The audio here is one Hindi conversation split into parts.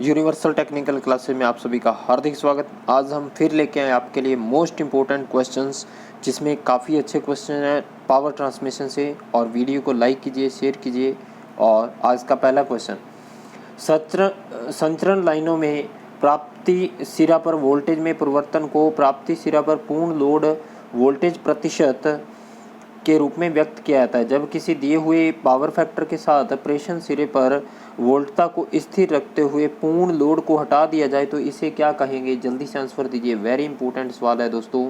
यूनिवर्सल टेक्निकल क्लासेस में आप सभी का हार्दिक स्वागत। आज हम फिर लेके आए आपके लिए मोस्ट इम्पोर्टेंट क्वेश्चंस, जिसमें काफ़ी अच्छे क्वेश्चन हैं पावर ट्रांसमिशन से। और वीडियो को लाइक कीजिए, शेयर कीजिए। और आज का पहला क्वेश्चन, संचरण लाइनों में प्राप्ति सिरा पर वोल्टेज में परिवर्तन को प्राप्ति सिरा पर पूर्ण लोड वोल्टेज प्रतिशत के रूप में व्यक्त किया जाता है। जब किसी दिए हुए पावर फैक्टर के साथ प्रेषण सिरे पर वोल्टता को स्थिर रखते हुए पूर्ण लोड को हटा दिया जाए तो इसे क्या कहेंगे? जल्दी से आंसर दीजिए। वेरी इंपॉर्टेंट सवाल है दोस्तों,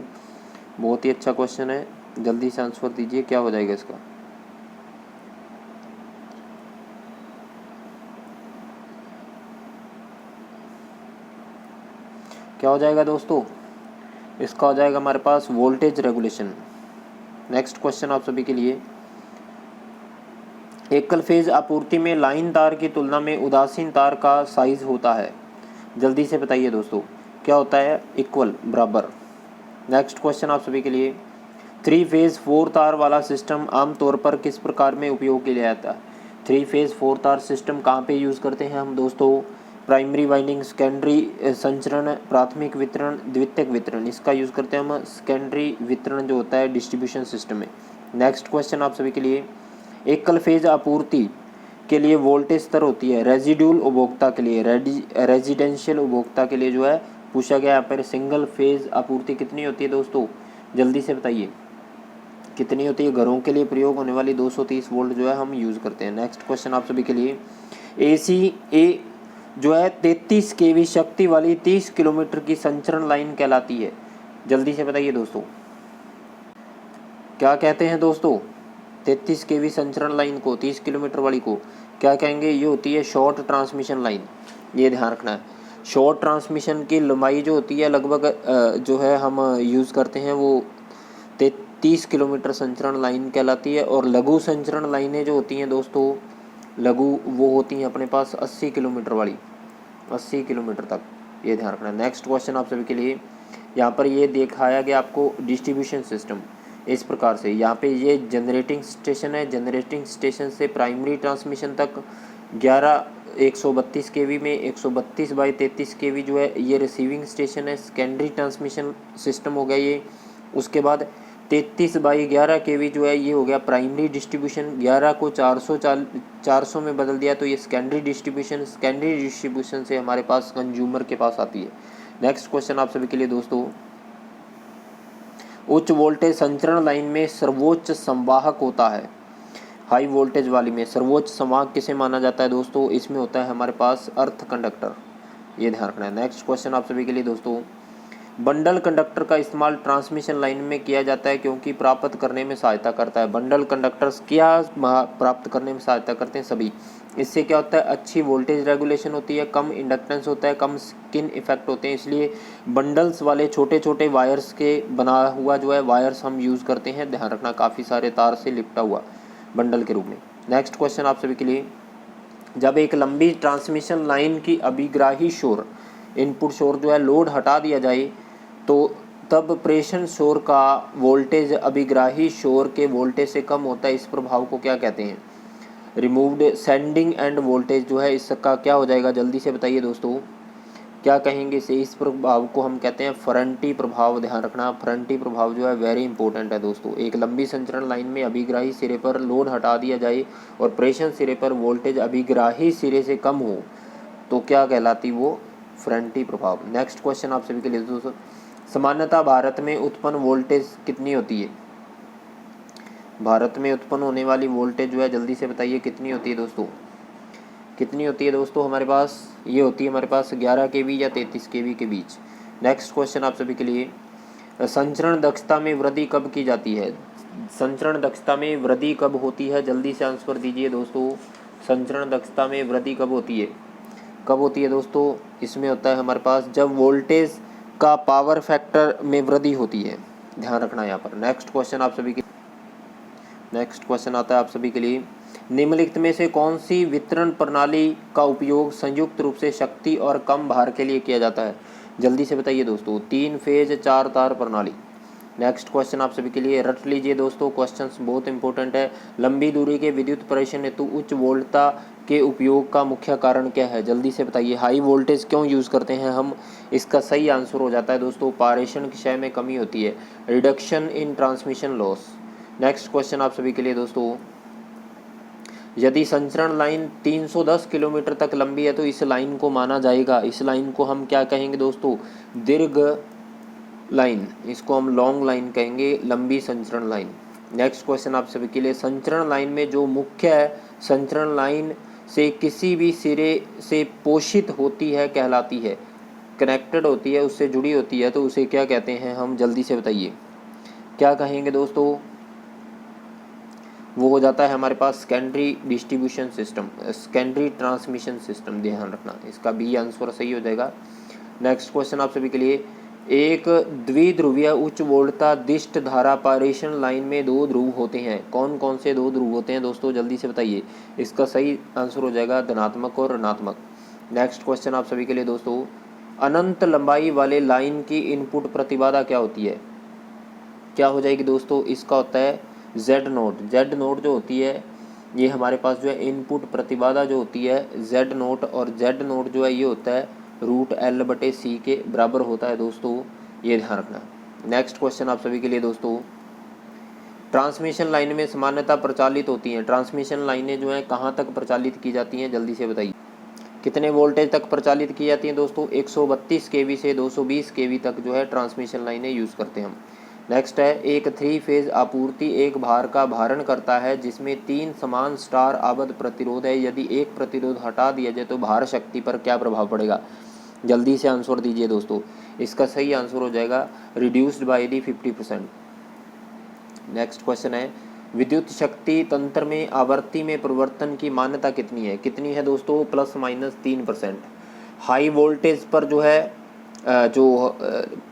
बहुत ही अच्छा क्वेश्चन है। जल्दी से आंसर दीजिए, क्या हो जाएगा इसका? क्या हो जाएगा दोस्तों? इसका हो जाएगा हमारे पास वोल्टेज रेगुलेशन। नेक्स्ट क्वेश्चन आप सभी के लिए, एकल फेज आपूर्ति में लाइन तार की तुलना में उदासीन तार का साइज होता है। जल्दी से बताइए दोस्तों, क्या होता है? इक्वल, बराबर। नेक्स्ट क्वेश्चन आप सभी के लिए, 3 फेज 4 तार वाला सिस्टम आमतौर पर किस प्रकार में उपयोग किया जाता है? 3 फेज 4 तार सिस्टम कहाँ पे यूज़ करते हैं हम दोस्तों? प्राइमरी वाइंडिंग, सेकेंडरी संचरण, प्राथमिक वितरण, द्वितीयक वितरण। इसका यूज़ करते हैं हम सेकेंडरी वितरण जो होता है डिस्ट्रीब्यूशन सिस्टम में। नेक्स्ट क्वेश्चन आप सभी के लिए, एकल फेज आपूर्ति के लिए वोल्टेज स्तर होती है रेजिड्यूल उपभोक्ता के लिए, रेजिडेंशियल उपभोक्ता के लिए जो है पूछा गया। यहाँ पर सिंगल फेज आपूर्ति कितनी होती है दोस्तों? जल्दी से बताइए कितनी होती है? घरों के लिए प्रयोग होने वाली 230 वोल्ट जो है हम यूज़ करते हैं। नेक्स्ट क्वेश्चन आप सभी के लिए, ए जो है 33 केवी शक्ति वाली 30 किलोमीटर की संचरण लाइन कहलाती है। जल्दी से बताइए दोस्तों, क्या कहते हैं दोस्तों? 33 केवी संचरण लाइन को, 30 किलोमीटर वाली को क्या कहेंगे? ये होती है शॉर्ट ट्रांसमिशन लाइन। ये ध्यान रखना है, शॉर्ट ट्रांसमिशन की लंबाई जो होती है लगभग जो है हम यूज़ करते हैं वो 33 किलोमीटर संचरण लाइन कहलाती है। और लघु संचरण लाइनें जो होती हैं दोस्तों, लघु वो होती हैं अपने पास 80 किलोमीटर वाली, 80 किलोमीटर तक। ये ध्यान रखना है। नेक्स्ट क्वेश्चन आप सभी के लिए, यहाँ पर ये दिखाया गया आपको डिस्ट्रीब्यूशन सिस्टम इस प्रकार से। यहाँ पे ये जनरेटिंग स्टेशन है, जनरेटिंग स्टेशन से प्राइमरी ट्रांसमिशन तक 132 केवी में 132/33 केवी जो है ये रिसीविंग स्टेशन है। सेकेंडरी ट्रांसमिशन सिस्टम हो गया ये। उसके बाद 33/11 केवी जो है ये हो गया प्राइमरी डिस्ट्रीब्यूशन। 11 को 400 में बदल दिया तो ये सेकेंडरी डिस्ट्रीब्यूशन। सेकेंडरी डिस्ट्रीब्यूशन से हमारे पास कंज्यूमर के पास आती है। नेक्स्ट क्वेश्चन आप सभी के लिए दोस्तों, उच्च वोल्टेज संचरण लाइन में सर्वोच्च संवाहक होता है। हाई वोल्टेज वाली में सर्वोच्च संवाहक किसे माना जाता है दोस्तों? इसमें होता है हमारे पास अर्थ कंडक्टर। ये ध्यान रखना है। नेक्स्ट क्वेश्चन आप सभी के लिए दोस्तों, बंडल कंडक्टर का इस्तेमाल ट्रांसमिशन लाइन में किया जाता है क्योंकि प्राप्त करने में सहायता करता है। बंडल कंडक्टर्स क्या प्राप्त करने में सहायता करते हैं? सभी। इससे क्या होता है? अच्छी वोल्टेज रेगुलेशन होती है, कम इंडक्टेंस होता है, कम स्किन इफेक्ट होते हैं। इसलिए बंडल्स वाले छोटे छोटे वायर्स के बना हुआ जो है वायर्स हम यूज़ करते हैं। ध्यान रखना, काफ़ी सारे तार से लिपटा हुआ बंडल के रूप में। नेक्स्ट क्वेश्चन आप सभी के लिए, जब एक लंबी ट्रांसमिशन लाइन की अभिग्राही शोर, इनपुट शोर जो है लोड हटा दिया जाए तो तब प्रेषण शोर का वोल्टेज अभिग्राही शोर के वोल्टेज से कम होता है। इस प्रभाव को क्या कहते हैं? रिमूव्ड सेंडिंग एंड वोल्टेज जो है इसका क्या हो जाएगा? जल्दी से बताइए दोस्तों, क्या कहेंगे इसे? इस प्रभाव को हम कहते हैं फरंटी प्रभाव। ध्यान रखना, फरंटी प्रभाव जो है वेरी इंपॉर्टेंट है दोस्तों। एक लंबी संचरण लाइन में अभिग्राही सिरे पर लोड हटा दिया जाए और प्रेषण सिरे पर वोल्टेज अभिग्राही सिरे से कम हो तो क्या कहलाती वो? फरंटी प्रभाव। नेक्स्ट क्वेश्चन आप सभी के लिए दोस्तों, सामान्यतः भारत में उत्पन्न वोल्टेज कितनी होती है? भारत में उत्पन्न होने वाली वोल्टेज जो है जल्दी से बताइए कितनी होती है दोस्तों? कितनी होती है दोस्तों? हमारे पास ये होती है हमारे पास 11 केवी या 33 केवी के बीच। नेक्स्ट क्वेश्चन आप सभी के लिए, संचरण दक्षता में वृद्धि कब की जाती है? संचरण दक्षता में वृद्धि कब होती है? जल्दी से आंसर दीजिए दोस्तों, संचरण दक्षता में वृद्धि कब होती है? कब होती है दोस्तों? इसमें होता है हमारे पास जब वोल्टेज का पावर फैक्टर में वृद्धि होती है। ध्यान रखना यहाँ पर। नेक्स्ट क्वेश्चन आप सभी के, नेक्स्ट क्वेश्चन आता है आप सभी के लिए, निम्नलिखित में से कौन सी वितरण प्रणाली का उपयोग संयुक्त रूप से शक्ति और कम भार के लिए किया जाता है? जल्दी से बताइए दोस्तों। 3 फेज 4 तार प्रणाली, नेक्स्ट क्वेश्चन आप सभी के लिए रट लीजिए दोस्तों, क्वेश्चंस बहुत इंपॉर्टेंट है। लंबी दूरी के विद्युत प्रेषण हेतु उच्च वोल्टता के उपयोग का मुख्य कारण क्या है, जल्दी से बताइए। हाई वोल्टेज क्यों यूज़ करते हैं हम, इसका सही आंसर हो जाता है दोस्तों पारेषण क्षय में कमी होती है, reduction in transmission loss. Next question आप सभी के लिए दोस्तों, यदि संचरण लाइन 310 किलोमीटर तक लंबी है तो इस लाइन को माना जाएगा, इस लाइन को हम क्या कहेंगे दोस्तों, दीर्घ लाइन, इसको हम लॉन्ग लाइन कहेंगे, लंबी संचरण लाइन। नेक्स्ट क्वेश्चन आप सभी के लिए, संचरण लाइन में जो मुख्य है संचरण लाइन से किसी भी सिरे से पोषित होती है कहलाती है, कनेक्टेड होती है, उससे जुड़ी होती है, तो उसे क्या कहते हैं हम, जल्दी से बताइए क्या कहेंगे दोस्तों। वो हो जाता है हमारे पास secondary distribution system, secondary transmission system, ध्यान रखना इसका बी आंसर सही हो जाएगा। नेक्स्ट क्वेश्चन आप सभी के लिए, एक द्विध्रुवीय उच्च वोल्टता दिष्ट धारा पारेषण लाइन में दो ध्रुव होते हैं, कौन कौन से दो ध्रुव होते हैं दोस्तों, जल्दी से बताइए। इसका सही आंसर हो जाएगा धनात्मक और ऋणात्मक। नेक्स्ट क्वेश्चन आप सभी के लिए दोस्तों, अनंत लंबाई वाले लाइन की इनपुट प्रतिबाधा क्या होती है, क्या हो जाएगी दोस्तों, इसका होता है जेड नोट। जेड नोट जो होती है ये हमारे पास जो है इनपुट प्रतिबाधा जो होती है जेड नोट, और जेड नोट जो है ये होता है √L/C के बराबर होता है दोस्तों, ये ध्यान रखना। नेक्स्ट क्वेश्चन आप सभी के लिए दोस्तों, ट्रांसमिशन लाइन में सामान्यतः प्रचालित होती हैं, ट्रांसमिशन लाइनें जो हैं कहाँ तक प्रचालित की जाती हैं, जल्दी से बताइए। कितने वोल्टेज तक प्रचालित की जाती हैं दोस्तों, 132 kV से 220 kV तक जो है ट्रांसमिशन लाइनें यूज़ करते हैं हम। नेक्स्ट है, एक 3 फेज आपूर्ति एक भार का भारण करता है जिसमें 3 समान स्टार आबद्ध प्रतिरोध है, यदि एक प्रतिरोध हटा दिया जाए तो भार शक्ति पर क्या प्रभाव पड़ेगा, जल्दी से आंसर दीजिए दोस्तों। इसका सही आंसर हो जाएगा reduced by the 50%। Next question है, विद्युत शक्ति तंत्र में आवर्ती में परिवर्तन की मान्यता कितनी है दोस्तों, ±3%। हाई वोल्टेज पर जो है जो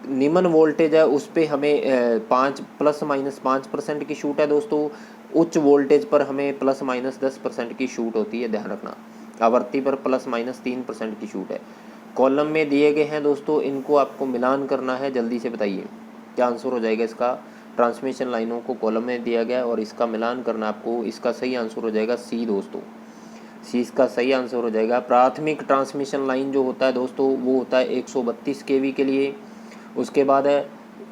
निम्न वोल्टेज है उस पर हमें 5% की छूट है दोस्तों, उच्च वोल्टेज पर हमें ±10% की छूट होती है, ध्यान रखना। आवर्ती पर ±3% की छूट है। कॉलम में दिए गए हैं दोस्तों, इनको आपको मिलान करना है, जल्दी से बताइए क्या आंसर हो जाएगा इसका। ट्रांसमिशन लाइनों को कॉलम में दिया गया और इसका मिलान करना आपको, इसका सही आंसर हो जाएगा सी दोस्तों, सी इसका सही आंसर हो जाएगा। प्राथमिक ट्रांसमिशन लाइन जो होता है दोस्तों वो होता है 132 kV के लिए। उसके बाद है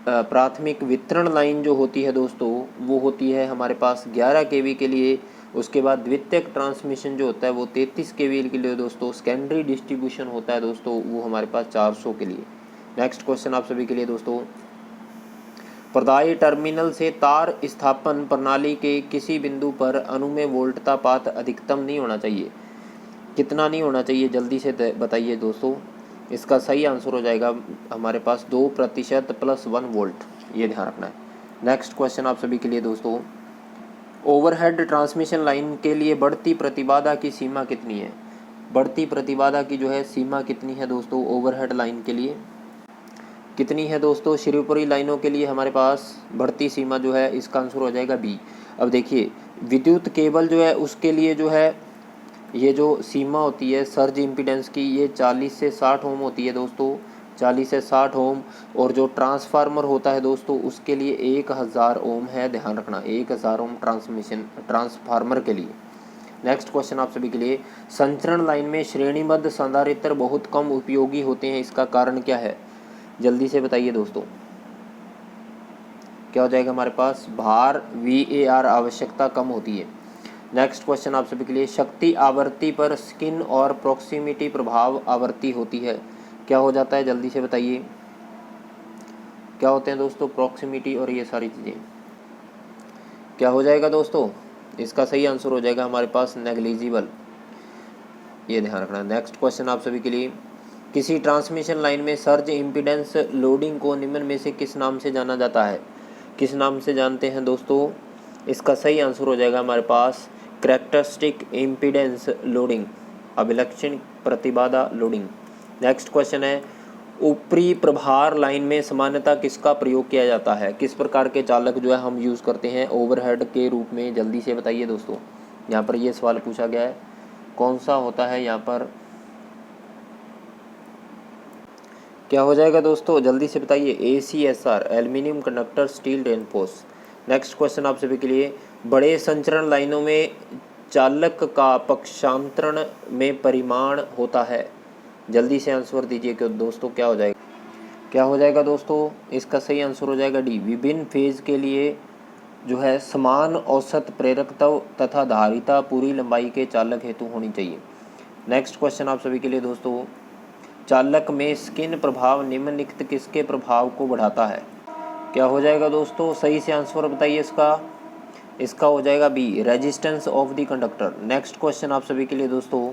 प्राथमिक वितरण लाइन जो होती है दोस्तों वो होती है हमारे पास 11 kV के लिए। उसके बाद द्वितीयक ट्रांसमिशन जो होता है वो 33 kV के लिए दोस्तों। सेकेंडरी डिस्ट्रीब्यूशन होता है दोस्तों वो हमारे पास 400 के लिए। नेक्स्ट क्वेश्चन आप सभी के लिए दोस्तों, प्रदायी टर्मिनल से तार स्थापन प्रणाली के किसी बिंदु पर अनुमेय वोल्टता पात अधिकतम नहीं होना चाहिए, कितना नहीं होना चाहिए, जल्दी से बताइए दोस्तों। इसका सही आंसर हो जाएगा हमारे पास 2% + 1 वोल्ट, ये ध्यान रखना है। नेक्स्ट क्वेश्चन आप सभी के लिए दोस्तों, ओवरहेड ट्रांसमिशन लाइन के लिए बढ़ती प्रतिबाधा की सीमा कितनी है, बढ़ती प्रतिबाधा की जो है सीमा कितनी है दोस्तों ओवरहेड लाइन के लिए, कितनी है दोस्तों। शिरोपुरी लाइनों के लिए हमारे पास बढ़ती सीमा जो है इसका आंसर हो जाएगा बी। अब देखिए विद्युत केबल जो है उसके लिए जो है ये जो सीमा होती है सर्ज इम्पीडेंस की ये 40 से 60 ओम होती है दोस्तों, 40 से 60 ओम। और जो ट्रांसफार्मर होता है दोस्तों उसके लिए 1000 ओम है, ध्यान रखना 1000 ओम ट्रांसफार्मर के लिए। नेक्स्ट क्वेश्चन आप सभी के लिए, संचरण लाइन में श्रेणीबद्ध संधारित्र बहुत कम उपयोगी होते हैं, इसका कारण क्या है, जल्दी से बताइए दोस्तों। क्या हो जाएगा हमारे पास, भार VAR आवश्यकता कम होती है। नेक्स्ट क्वेश्चन आप सभी के लिए, शक्ति आवृत्ति पर स्किन और प्रॉक्सिमिटी प्रभाव आवृत्ति होती है, क्या हो जाता है, जल्दी से बताइए क्या होते हैं दोस्तों, प्रॉक्सिमिटी और ये सारी चीज़ें। क्या हो जाएगा दोस्तों, इसका सही आंसर हो जाएगा हमारे पास नेग्लिजिबल, ये ध्यान रखना। नेक्स्ट क्वेश्चन आप सभी के लिए, किसी ट्रांसमिशन लाइन में सर्ज इम्पीडेंस लोडिंग को निम्न में से किस नाम से जाना जाता है, किस नाम से जानते हैं दोस्तों। इसका सही आंसर हो जाएगा हमारे पास कैरेक्टरिस्टिक इम्पीडेंस लोडिंग, अभिलक्षण प्रतिबाधा लोडिंग। नेक्स्ट क्वेश्चन है, ऊपरी प्रभार लाइन में सामान्यतः किसका प्रयोग किया जाता है, किस प्रकार के चालक जो है हम यूज़ करते हैं ओवरहेड के रूप में, जल्दी से बताइए दोस्तों। यहाँ पर ये सवाल पूछा गया है, कौन सा होता है यहाँ पर क्या हो जाएगा दोस्तों, जल्दी से बताइए। ACSR, aluminium conductor steel reinforce. Next question आप सभी के लिए, बड़े संचरण लाइनों में चालक का पक्षांतरण में परिमाण होता है। जल्दी से आंसर दीजिए कि दोस्तों क्या हो जाएगा। क्या हो जाएगा दोस्तों, इसका सही आंसर हो जाएगा डी। विभिन्न फेज के लिए जो है समान औसत प्रेरकत्व तथा धारिता पूरी लंबाई के चालक हेतु होनी चाहिए। नेक्स्ट क्वेश्चन आप सभी के लिए दोस्तों, चालक में स्किन प्रभाव निम्नलिखित किसके प्रभाव को बढ़ाता है। क्या हो जाएगा दोस्तों, सही से आंसर बताइए इसका हो जाएगा B, resistance of the conductor. Next question आप सभी के लिए दोस्तों,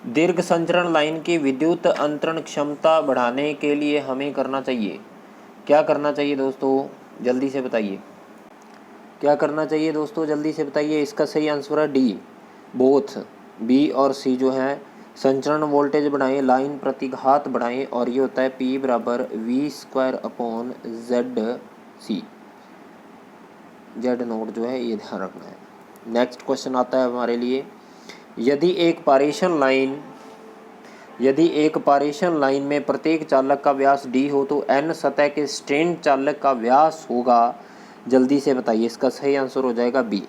दीर्घ संचरण लाइन की विद्युत अंतरण क्षमता बढ़ाने के लिए हमें करना चाहिए। क्या करना चाहिए दोस्तों, जल्दी से बताइए। क्या करना चाहिए दोस्तों, जल्दी से बताइए। इसका सही आंसर है डी, बोथ। बी और सी जो है, संचरण वोल्टेज बढ़ाएं, लाइन प्रतिघात बढ़ाएं, और ये होता है P बराबर V²/ZC, Z नोट जो है ये ध्यान रखना है। नेक्स्ट क्वेश्चन आता है हमारे लिए, यदि एक पारेषण लाइन में प्रत्येक चालक का व्यास d हो तो n सतह के स्ट्रेन चालक का व्यास होगा। जल्दी से बताइए, इसका सही आंसर हो जाएगा बी।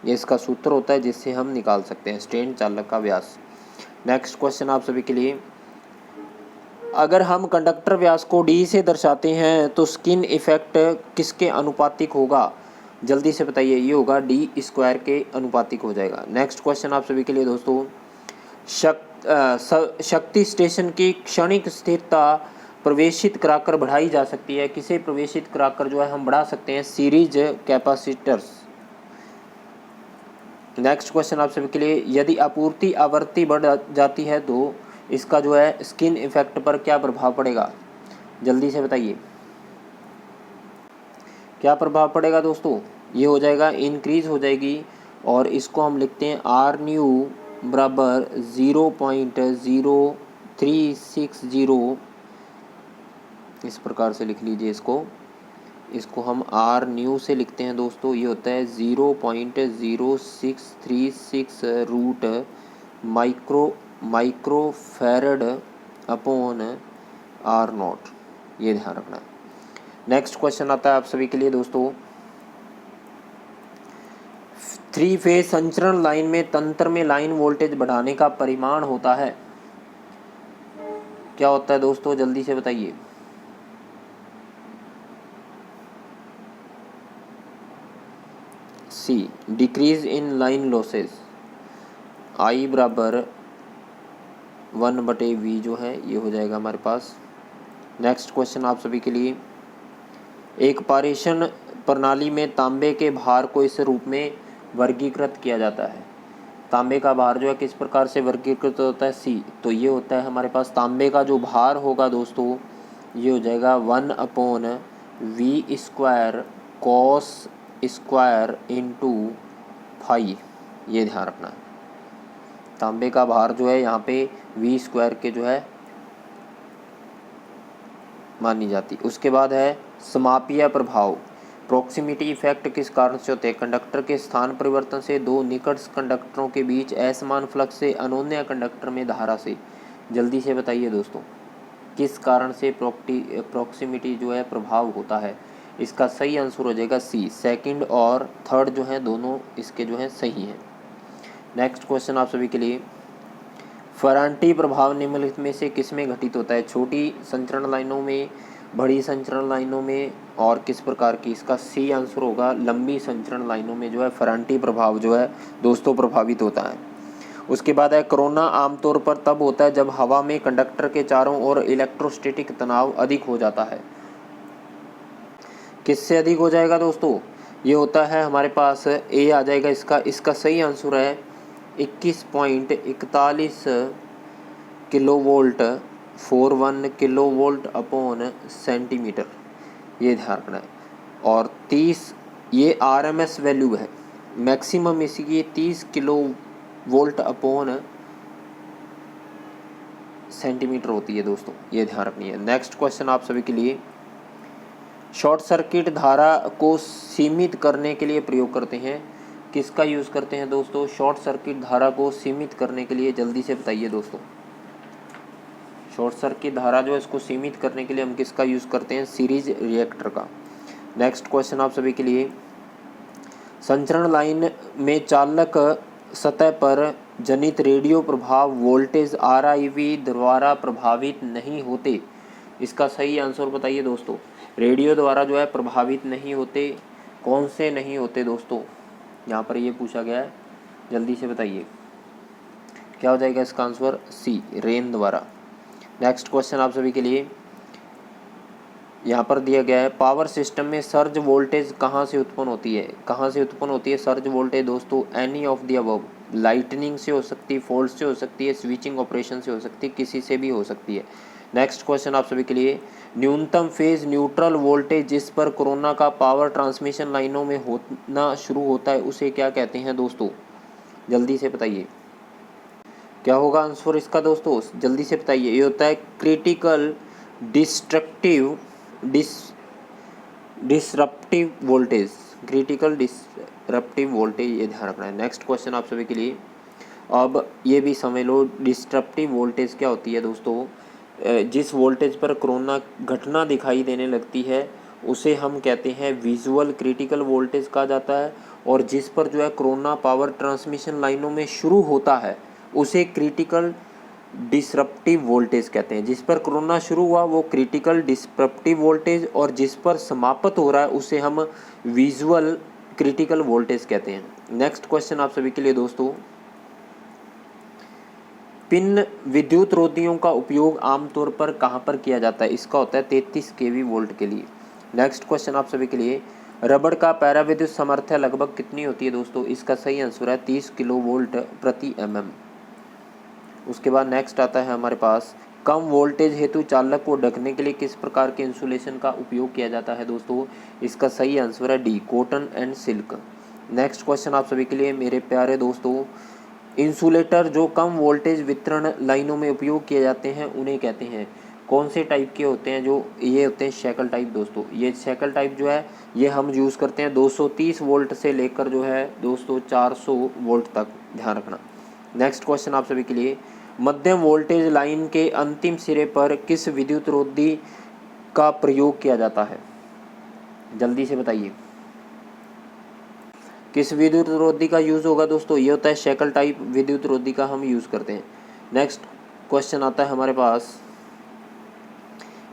ये इसका सूत्र होता है जिससे हम निकाल सकते हैं स्ट्रेन चालक का व्यास। नेक्स्ट क्वेश्चन आप सभी के लिए, अगर हम कंडक्टर व्यास को d से दर्शाते हैं तो स्किन इफेक्ट किसके अनुपातिक होगा। जल्दी से बताइए, ये होगा d² के अनुपातिक हो जाएगा। नेक्स्ट क्वेश्चन आप सभी के लिए दोस्तों, शक्ति स्टेशन की क्षणिक स्थिरता प्रवेशित कराकर बढ़ाई जा सकती है। किसे प्रवेशित कराकर जो है हम बढ़ा सकते हैं, सीरीज कैपेसिटर्स। नेक्स्ट क्वेश्चन आप सभी के लिए, यदि आपूर्ति आवृत्ति बढ़ जाती है तो इसका जो है स्किन इफेक्ट पर क्या प्रभाव पड़ेगा। जल्दी से बताइए, क्या प्रभाव पड़ेगा दोस्तों। ये हो जाएगा इंक्रीज हो जाएगी, और इसको हम लिखते हैं आर न्यू बराबर 0.0360। इस प्रकार से लिख लीजिए इसको हम आर न्यू से लिखते हैं दोस्तों। ये होता है 0.0636 root microfarad upon R naught, ये ध्यान रखना है। नेक्स्ट क्वेश्चन आता है आप सभी के लिए दोस्तों, 3 फेज संचरण लाइन में तंत्र में लाइन वोल्टेज बढ़ाने का परिमाण होता है। क्या होता है दोस्तों, जल्दी से बताइए। See, decrease in line losses, I बराबर 1/V जो है ये हो जाएगा हमारे पास। नेक्स्ट क्वेश्चन आप सभी के लिए, एक पारेषण प्रणाली में तांबे के भार को इस रूप में वर्गीकृत किया जाता है। तांबे का भार जो है किस प्रकार से वर्गीकृत होता है, सी। तो ये होता है हमारे पास तांबे का जो भार होगा दोस्तों, ये हो जाएगा 1/V² cos² इंटू फाई। ये ध्यान रखना है, तांबे का भार जो है यहाँ पे V² के जो है मानी जाती। उसके बाद है समापीय प्रभाव, प्रॉक्सिमिटी इफेक्ट किस कारण से होते हैं। कंडक्टर के स्थान परिवर्तन से, दो निकट कंडक्टरों के बीच असमान फ्लक्स से, अनोन्य कंडक्टर में धारा से। जल्दी से बताइए दोस्तों, किस कारण से प्रॉक्सिमिटी जो है प्रभाव होता है। इसका सही आंसर हो जाएगा सी, सेकंड और थर्ड जो है दोनों इसके जो है सही हैं। नेक्स्ट क्वेश्चन आप सभी के लिए, फेरांटी प्रभाव निम्नलिखित में से किसमें घटित होता है। छोटी संचरण लाइनों में, बड़ी संचरण लाइनों में, और किस प्रकार की। इसका सी आंसर होगा, लंबी संचरण लाइनों में जो है फेरांटी प्रभाव जो है दोस्तों प्रभावित होता है। उसके बाद है कोरोना आमतौर पर तब होता है जब हवा में कंडक्टर के चारों ओर इलेक्ट्रोस्टैटिक तनाव अधिक हो जाता है। किससे अधिक हो जाएगा दोस्तों, ये होता है हमारे पास ए आ जाएगा इसका सही आंसर है 21.41 किलोवोल्ट 41 किलोवोल्ट अपॉन सेंटीमीटर, ये ध्यान रखना है। और 30 ये RMS वैल्यू है, मैक्सिमम इसकी 30 किलोवोल्ट अपॉन सेंटीमीटर होती है दोस्तों, ये ध्यान रखनी है। नेक्स्ट क्वेश्चन आप सभी के लिए, शॉर्ट सर्किट धारा को सीमित करने के लिए प्रयोग करते हैं। किसका यूज़ करते हैं दोस्तों, शॉर्ट सर्किट धारा को सीमित करने के लिए। जल्दी से बताइए दोस्तों, शॉर्ट सर्किट धारा जो है इसको सीमित करने के लिए हम किसका यूज़ करते हैं, सीरीज रिएक्टर का। नेक्स्ट क्वेश्चन आप सभी के लिए, संचरण लाइन में चालक सतह पर जनित रेडियो प्रभाव वोल्टेज RIV द्वारा प्रभावित नहीं होते। इसका सही आंसर बताइए दोस्तों। रेडियो द्वारा जो है प्रभावित नहीं होते, कौन से नहीं होते दोस्तों, यहाँ पर ये पूछा गया है, जल्दी से बताइए क्या हो जाएगा इसका आंसर, सी, रेन द्वारा। नेक्स्ट क्वेश्चन आप सभी के लिए यहाँ पर दिया गया है, पावर सिस्टम में सर्ज वोल्टेज कहाँ से उत्पन्न होती है, कहाँ से उत्पन्न होती है सर्ज वोल्टेज दोस्तों, any of the above, lightning से हो सकती है, फॉल्ट से हो सकती है, स्विचिंग ऑपरेशन से हो सकती है, किसी से भी हो सकती है। नेक्स्ट क्वेश्चन आप सभी के लिए, न्यूनतम फेज न्यूट्रल वोल्टेज जिस पर कोरोना का पावर ट्रांसमिशन लाइनों में होना शुरू होता है उसे क्या कहते हैं दोस्तों, जल्दी से बताइए क्या होगा आंसर इसका दोस्तों, जल्दी से बताइए। ये होता है critical disruptive voltage, critical disruptive voltage, ये ध्यान रखना है। नेक्स्ट क्वेश्चन आप सभी के लिए, अब ये भी समझ लो डिस्ट्रप्टिव वोल्टेज क्या होती है दोस्तों, जिस वोल्टेज पर कोरोना घटना दिखाई देने लगती है उसे हम कहते हैं विजुअल क्रिटिकल वोल्टेज कहा जाता है, और जिस पर जो है कोरोना पावर ट्रांसमिशन लाइनों में शुरू होता है उसे क्रिटिकल डिसरप्टिव वोल्टेज कहते हैं। जिस पर कोरोना शुरू हुआ वो क्रिटिकल डिसरप्टिव वोल्टेज, और जिस पर समाप्त हो रहा है उसे हम विजुअल क्रिटिकल वोल्टेज कहते हैं। नेक्स्ट क्वेश्चन आप सभी के लिए दोस्तों, पिन विद्युत रोधियों का उपयोग आमतौर पर कहाँ पर किया जाता है, इसका होता है 33 kV वोल्ट के लिए। नेक्स्ट क्वेश्चन आप सभी के लिए, रबड़ का पैरा विद्युत सामर्थ्य लगभग कितनी होती है दोस्तों, इसका सही आंसर है 30 किलोवोल्ट प्रति mm। उसके बाद नेक्स्ट आता है हमारे पास, कम वोल्टेज हेतु चालक को ढकने के लिए किस प्रकार के इंसुलेशन का उपयोग किया जाता है दोस्तों, इसका सही आंसर है D, cotton and silk. Next question आप सभी के लिए मेरे प्यारे दोस्तों, इंसुलेटर जो कम वोल्टेज वितरण लाइनों में उपयोग किए जाते हैं उन्हें कहते हैं, कौन से टाइप के होते हैं, जो ये होते हैं शैकल टाइप दोस्तों। ये शैकल टाइप जो है ये हम यूज़ करते हैं 230 वोल्ट से लेकर जो है दोस्तों 400 वोल्ट तक, ध्यान रखना। नेक्स्ट क्वेश्चन आप सभी के लिए, मध्यम वोल्टेज लाइन के अंतिम सिरे पर किस विद्युत रोधी का प्रयोग किया जाता है, जल्दी से बताइए किस विद्युत रोधी का यूज़ होगा दोस्तों, ये होता है शैकल टाइप विद्युत रोधी का हम यूज़ करते हैं। नेक्स्ट क्वेश्चन आता है हमारे पास,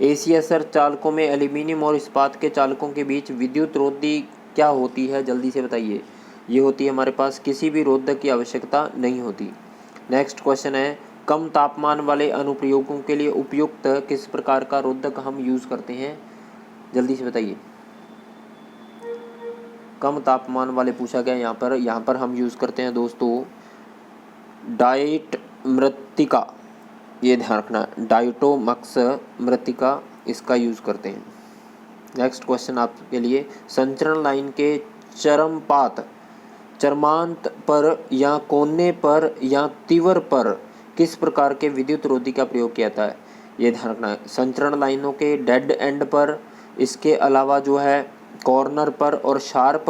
ACSR चालकों में एल्यूमिनियम और इस्पात के चालकों के बीच विद्युत रोधी क्या होती है, जल्दी से बताइए। ये होती है हमारे पास किसी भी रोधक की आवश्यकता नहीं होती। नेक्स्ट क्वेश्चन है, कम तापमान वाले अनुप्रयोगों के लिए उपयुक्त किस प्रकार का रोधक हम यूज़ करते हैं, जल्दी से बताइए। कम तापमान वाले पूछा गया यहाँ पर हम यूज़ करते हैं दोस्तों डाइट मृत्तिका, ये ध्यान रखना, डाइटोमक्स मृत्तिका, इसका यूज़ करते हैं। नेक्स्ट क्वेश्चन आपके लिए, संचरण लाइन के चरमांत पर या कोने पर या तीव्र पर किस प्रकार के विद्युत रोधी का प्रयोग किया जाता है, ये ध्यान रखना है। संचरण लाइनों के डेड एंड पर, इसके अलावा जो है कॉर्नर पर और शार्प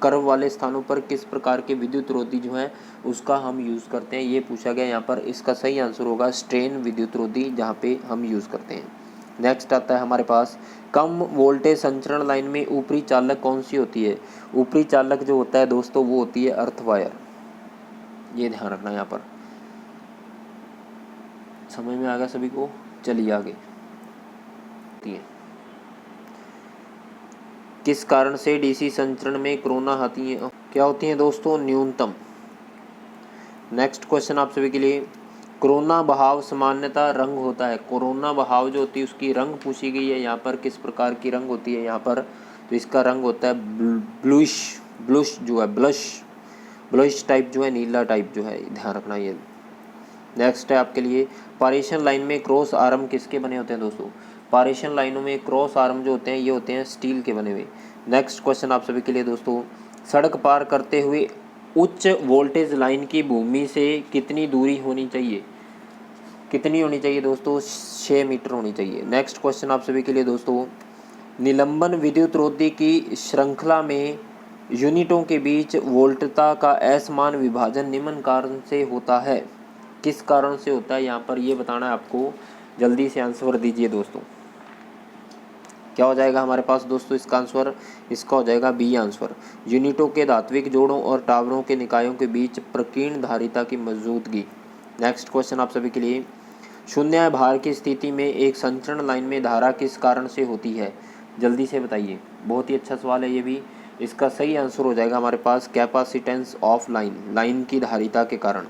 कर्व वाले स्थानों पर किस प्रकार के विद्युत रोधी जो है उसका हम यूज़ करते हैं, ये पूछा गया यहाँ पर। इसका सही आंसर होगा स्ट्रेन विद्युत रोधी, जहाँ पे हम यूज़ करते हैं। नेक्स्ट आता है हमारे पास, कम वोल्टेज संचरण लाइन में ऊपरी चालक कौन सी होती है, ऊपरी चालक जो होता है दोस्तों वो होती है अर्थ वायर, ये ध्यान रखना यहाँ पर। समझ में आ गया सभी को, चलिए आगे। किस कारण से डीसी संचरण में कोरोना क्या होती हैं दोस्तों, न्यूनतम। नेक्स्ट क्वेश्चन आप सभी के लिए, कोरोना बहाव सामान्यतः रंग होता है, कोरोना बहाव जो होती है उसकी रंग पूछी गई है यहाँ पर, किस प्रकार की रंग होती है यहाँ पर, तो इसका रंग होता है ब्लूश जो है, ब्लश टाइप जो है, नीला टाइप जो है, ध्यान रखना ये। नेक्स्ट है आपके लिए, पारेषण लाइन में क्रॉस आर्म किसके बने होते हैं दोस्तों, पारेषण लाइनों में क्रॉस आर्म जो होते हैं ये होते हैं स्टील के बने हुए। नेक्स्ट क्वेश्चन आप सभी के लिए दोस्तों, सड़क पार करते हुए उच्च वोल्टेज लाइन की भूमि से कितनी दूरी होनी चाहिए, कितनी होनी चाहिए दोस्तों, 6 मीटर होनी चाहिए। नेक्स्ट क्वेश्चन आप सभी के लिए दोस्तों, निलंबन विद्युत रोधी की श्रृंखला में यूनिटों के बीच वोल्टता का असमान विभाजन निम्न कारण से होता है, किस कारण से होता है यहाँ पर ये बताना है आपको। जल्दी से आंसर दीजिए दोस्तों। क्या हो जाएगा हमारे पास दोस्तों इसका आंसर? इसका हो जाएगा बी आंसर। यूनिटों के धात्विक जोड़ों और टावरों के निकायों के बीच प्रकीर्ण धारिता की मौजूदगी। नेक्स्ट क्वेश्चन आप सभी के लिए, शून्य भार की स्थिति में एक संचरण लाइन में धारा किस कारण से होती है? जल्दी से बताइए। बहुत ही अच्छा सवाल है ये भी। इसका सही आंसर हो जाएगा हमारे पास कैपेसिटेंस ऑफ लाइन, लाइन की धारिता के कारण।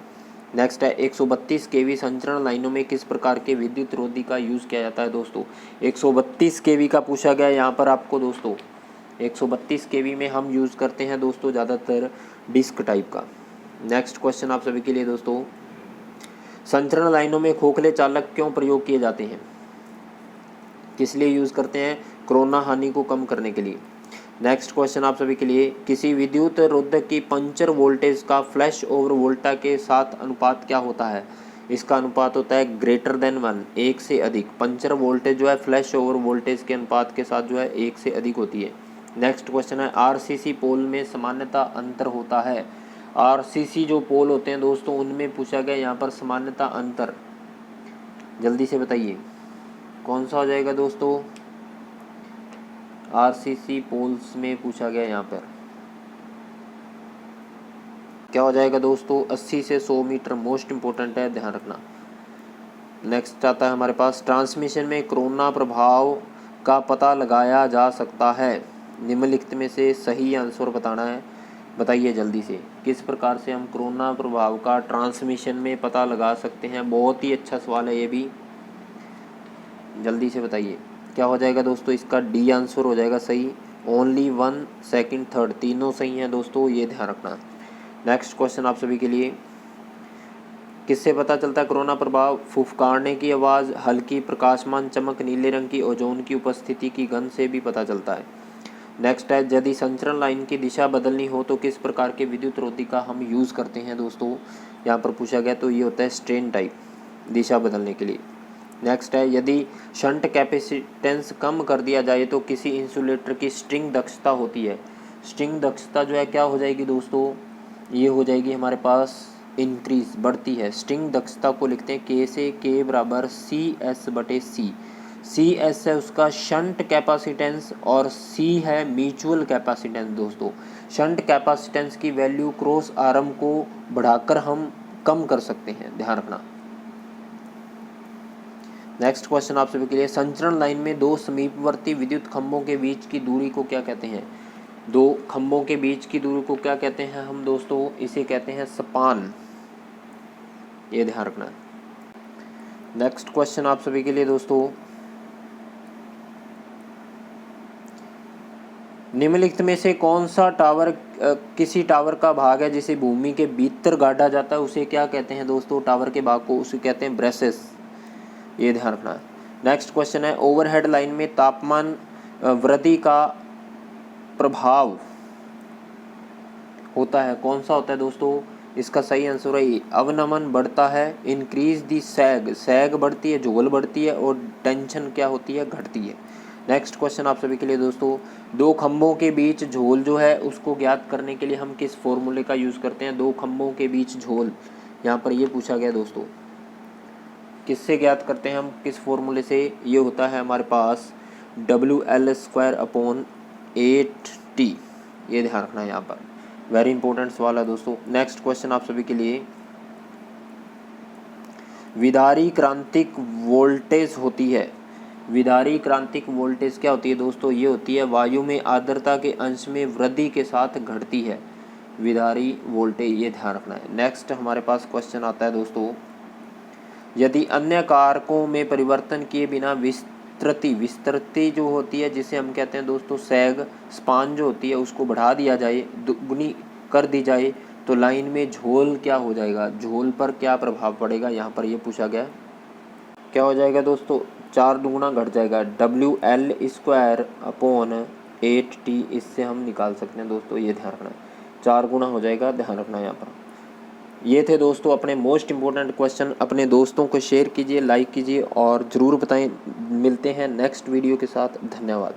नेक्स्ट है 132 केवी संचरण लाइनों में किस प्रकार के विद्युत रोधी का यूज़ किया जाता है दोस्तों? 132 केवी का पूछा गया यहाँ पर आपको दोस्तों। 132 केवी में हम यूज़ करते हैं दोस्तों ज़्यादातर डिस्क टाइप का। नेक्स्ट क्वेश्चन आप सभी के लिए दोस्तों, संचरण लाइनों में खोखले चालक क्यों प्रयोग किए जाते हैं? किस लिए यूज़ करते हैं? कोरोना हानि को कम करने के लिए। नेक्स्ट क्वेश्चन आप सभी के लिए, किसी विद्युत रोधक की पंचर वोल्टेज का फ्लैश ओवर वोल्टा के साथ अनुपात क्या होता है? इसका अनुपात होता है ग्रेटर देन 1, एक से अधिक। पंचर वोल्टेज जो है फ्लैश ओवर वोल्टेज के अनुपात के साथ जो है एक से अधिक होती है। नेक्स्ट क्वेश्चन है, आरसीसी पोल में सामान्यता अंतर होता है? आरसीसी जो पोल होते हैं दोस्तों उनमें पूछा गया यहाँ पर सामान्यता अंतर। जल्दी से बताइए कौन सा हो जाएगा दोस्तों? आरसीसी पोल्स में पूछा गया यहाँ पर क्या हो जाएगा दोस्तों? 80 से 100 मीटर, मोस्ट इंपॉर्टेंट है, ध्यान रखना। नेक्स्ट आता है हमारे पास, ट्रांसमिशन में कोरोना प्रभाव का पता लगाया जा सकता है? निम्नलिखित में से सही आंसर बताना है, बताइए जल्दी से। किस प्रकार से हम कोरोना प्रभाव का ट्रांसमिशन में पता लगा सकते हैं? बहुत ही अच्छा सवाल है ये भी, जल्दी से बताइए। क्या हो जाएगा दोस्तों? इसका डी आंसर हो जाएगा सही। ओनली 1, सेकंड, थर्ड तीनों सही हैं दोस्तों, ये ध्यान रखना। नेक्स्ट क्वेश्चन आप सभी के लिए, किससे पता चलता है कोरोना प्रभाव? फुफकारने की आवाज़, हल्की प्रकाशमान चमक, नीले रंग की ओजोन की उपस्थिति की गंध से भी पता चलता है। नेक्स्ट है, यदि संचरण लाइन की दिशा बदलनी हो तो किस प्रकार के विद्युत रोधी का हम यूज़ करते हैं दोस्तों? यहाँ पर पूछा गया तो ये होता है स्ट्रेन टाइप, दिशा बदलने के लिए। नेक्स्ट है, यदि शंट कैपेसिटेंस कम कर दिया जाए तो किसी इंसुलेटर की स्ट्रिंग दक्षता होती है? स्ट्रिंग दक्षता जो है क्या हो जाएगी दोस्तों? ये हो जाएगी हमारे पास इंक्रीज, बढ़ती है। स्ट्रिंग दक्षता को लिखते हैं के से, के बराबर CS/C। CS है उसका शंट कैपेसिटेंस और C है म्यूचुअल कैपेसिटेंस दोस्तों। शंट कैपेसिटेंस की वैल्यू क्रॉस आर्म को बढ़ाकर हम कम कर सकते हैं, ध्यान रखना। नेक्स्ट क्वेश्चन आप सभी के लिए, संचरण लाइन में दो समीपवर्ती विद्युत खंभों के बीच की दूरी को क्या कहते हैं? दो खंभों के बीच की दूरी को क्या कहते हैं हम दोस्तों? इसे कहते हैं स्पान, ये ध्यान रखना है। नेक्स्ट क्वेश्चन आप सभी के लिए दोस्तों, निम्नलिखित में से कौन सा टावर किसी टावर का भाग है जिसे भूमि के भीतर गाड़ा जाता है? उसे क्या कहते हैं दोस्तों? टावर के भाग को उसे कहते हैं ब्रेसेस, ये ध्यान रखना है। नेक्स्ट क्वेश्चन है, ओवरहेड लाइन में तापमान वृद्धि का प्रभाव होता है, कौन सा होता है दोस्तों? इसका सही आंसर है अवनमन बढ़ता है, इंक्रीज दी सैग, सैग बढ़ती है, झोल बढ़ती है, और टेंशन क्या होती है? घटती है। नेक्स्ट क्वेश्चन आप सभी के लिए दोस्तों, दो खंभों के बीच झोल जो है उसको ज्ञात करने के लिए हम किस फॉर्मूले का यूज़ करते हैं? दो खंभों के बीच झोल, यहाँ पर ये पूछा गया दोस्तों। किससे ज्ञात करते हैं हम, किस फॉर्मूले से? ये होता है हमारे पास WL²/8T, ये ध्यान रखना है यहाँ पर, वेरी इंपॉर्टेंट सवाल है दोस्तों। नेक्स्ट क्वेश्चन आप सभी के लिए, विदारी क्रांतिक वोल्टेज होती है? विदारी क्रांतिक वोल्टेज क्या होती है दोस्तों? ये होती है वायु में आर्द्रता के अंश में वृद्धि के साथ घटती है विदारी वोल्टेज, ये ध्यान रखना है। नेक्स्ट हमारे पास क्वेश्चन आता है दोस्तों, यदि अन्य कारकों में परिवर्तन किए बिना विस्तृति जो होती है, जिसे हम कहते हैं दोस्तों सैग, स्पान जो होती है उसको बढ़ा दिया जाए, दुगुनी कर दी जाए, तो लाइन में झोल क्या हो जाएगा? झोल पर क्या प्रभाव पड़ेगा? यहाँ पर ये पूछा गया। क्या हो जाएगा दोस्तों? 4 दुगुना घट जाएगा, WL²/8T, इससे हम निकाल सकते हैं दोस्तों, ये ध्यान रखना है। 4 गुना हो जाएगा, ध्यान रखना है यहाँ पर। ये थे दोस्तों अपने मोस्ट इम्पोर्टेंट क्वेश्चन। अपने दोस्तों को शेयर कीजिए, लाइक कीजिए और ज़रूर बताएं। मिलते हैं नेक्स्ट वीडियो के साथ, धन्यवाद।